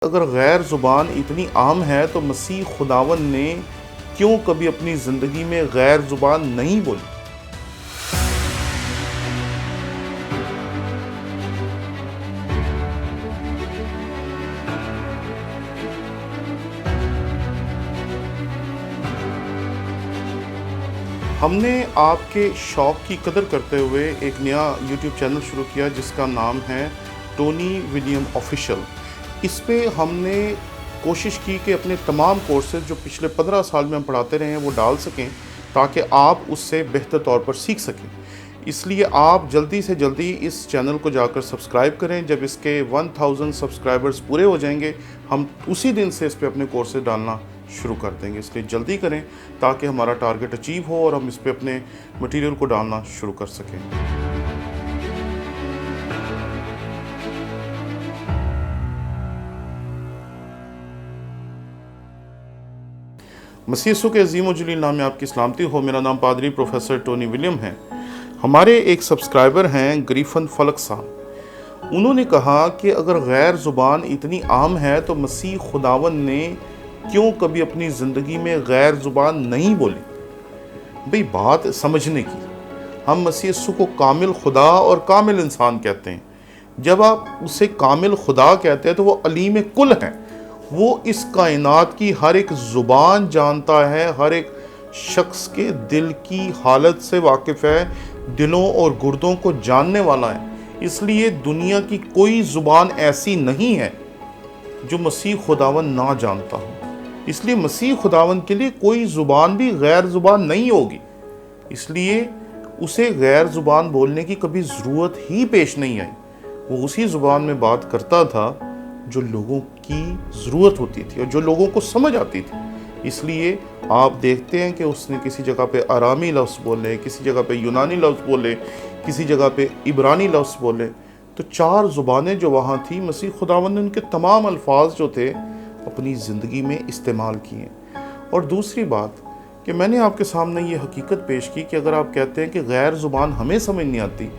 अगर गैर ज़ुबान इतनी आम है तो मसीह खुदावन ने क्यों कभी अपनी ज़िंदगी में गैर ज़ुबान नहीं बोली? हमने आपके शौक़ की कदर करते हुए एक नया यूट्यूब चैनल शुरू किया जिसका नाम है टोनी विलियम ऑफिशियल। इस पे हमने कोशिश की कि अपने तमाम कोर्सेज़ जो पिछले 15 साल में हम पढ़ाते रहे हैं वो डाल सकें ताकि आप उससे बेहतर तौर पर सीख सकें। इसलिए आप जल्दी से जल्दी इस चैनल को जाकर सब्सक्राइब करें। जब इसके 1000 सब्सक्राइबर्स पूरे हो जाएंगे हम उसी दिन से इस पे अपने कोर्सेज़ डालना शुरू कर देंगे। इसलिए जल्दी करें ताकि हमारा टारगेट अचीव हो और हम इस पे अपने मटेरियल को डालना शुरू कर सकें। मसीह यीशु के अज़ीम व जलील नाम में आपकी सलामती हो। मेरा नाम पादरी प्रोफेसर टोनी विलियम है। हमारे एक सब्सक्राइबर हैं गरीफन फलक साहब। उन्होंने कहा कि अगर गैर ज़ुबान इतनी आम है तो मसीह खुदावन ने क्यों कभी अपनी ज़िंदगी में गैर ज़ुबान नहीं बोली? भाई बात समझने की। हम मसीह यीशु को कामिल खुदा और कामिल इंसान कहते हैं। जब आप उसे कामिल खुदा कहते हैं तो वो अलीम कुल हैं। वो इस कायनात की हर एक ज़ुबान जानता है, हर एक शख्स के दिल की हालत से वाकिफ़ है, दिलों और गुर्दों को जानने वाला है। इसलिए दुनिया की कोई ज़ुबान ऐसी नहीं है जो मसीह खुदावन ना जानता हो। इसलिए मसीह खुदावन के लिए कोई ज़ुबान भी गैर ज़ुबान नहीं होगी। इसलिए उसे गैर ज़ुबान बोलने की कभी ज़रूरत ही पेश नहीं आई। वो उसी ज़ुबान में बात करता था जो लोगों की ज़रूरत होती थी और जो लोगों को समझ आती थी। इसलिए आप देखते हैं कि उसने किसी जगह पे आरामी लफ्ज़ बोले, किसी जगह पे यूनानी लफ्ज़ बोले, किसी जगह पे इब्रानी लफ्ज़ बोले। तो 4 ज़ुबानें जो वहाँ थी, मसीह खुदावंद ने उनके तमाम अल्फाज जो थे अपनी ज़िंदगी में इस्तेमाल किए। और दूसरी बात कि मैंने आपके सामने ये हकीकत पेश की कि अगर आप कहते हैं कि गैर ज़ुबान हमें समझ नहीं आती,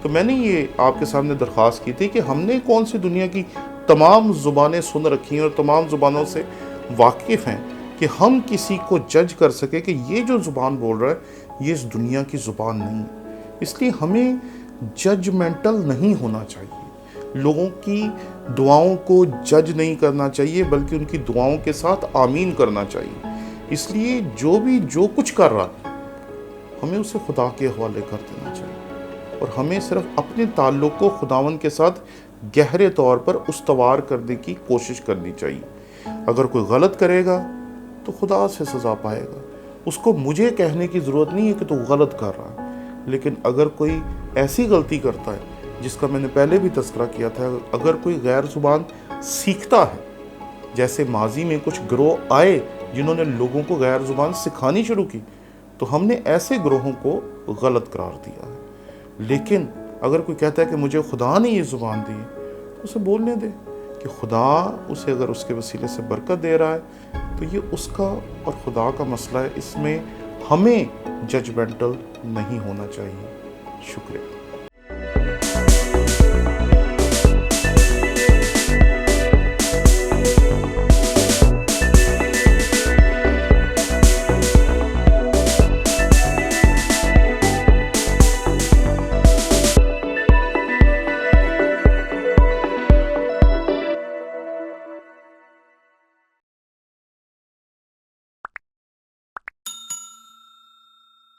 तो मैंने ये आपके सामने दरख्वास्त की थी कि हमने कौन सी दुनिया की तमाम ज़ुबानें सुन रखी हैं और तमाम ज़ुबानों से वाकिफ़ हैं कि हम किसी को जज कर सके कि ये जो ज़ुबान बोल रहा है ये इस दुनिया की ज़ुबान नहीं है। इसलिए हमें जजमेंटल नहीं होना चाहिए, लोगों की दुआओं को जज नहीं करना चाहिए बल्कि उनकी दुआओं के साथ आमीन करना चाहिए। इसलिए जो कुछ कर रहा है हमें उसे खुदा के हवाले कर देना चाहिए और हमें सिर्फ अपने ताल्लुक़ को खुदावन के साथ गहरे तौर पर उस्तवार करने की कोशिश करनी चाहिए। अगर कोई गलत करेगा तो खुदा से सज़ा पाएगा। उसको मुझे कहने की ज़रूरत नहीं है कि तू गलत कर रहा है। लेकिन अगर कोई ऐसी गलती करता है जिसका मैंने पहले भी तज़किरा किया था, अगर कोई गैर ज़ुबान सीखता है, जैसे माजी में कुछ गिरोह आए जिन्होंने लोगों को गैर ज़ुबान सिखानी शुरू की, तो हमने ऐसे गिरोहों को गलत करार दिया है। लेकिन अगर कोई कहता है कि मुझे खुदा ने ये ज़ुबान दी तो उसे बोलने दे कि खुदा उसे अगर उसके वसीले से बरकत दे रहा है तो ये उसका और खुदा का मसला है। इसमें हमें जजमेंटल नहीं होना चाहिए। शुक्रिया।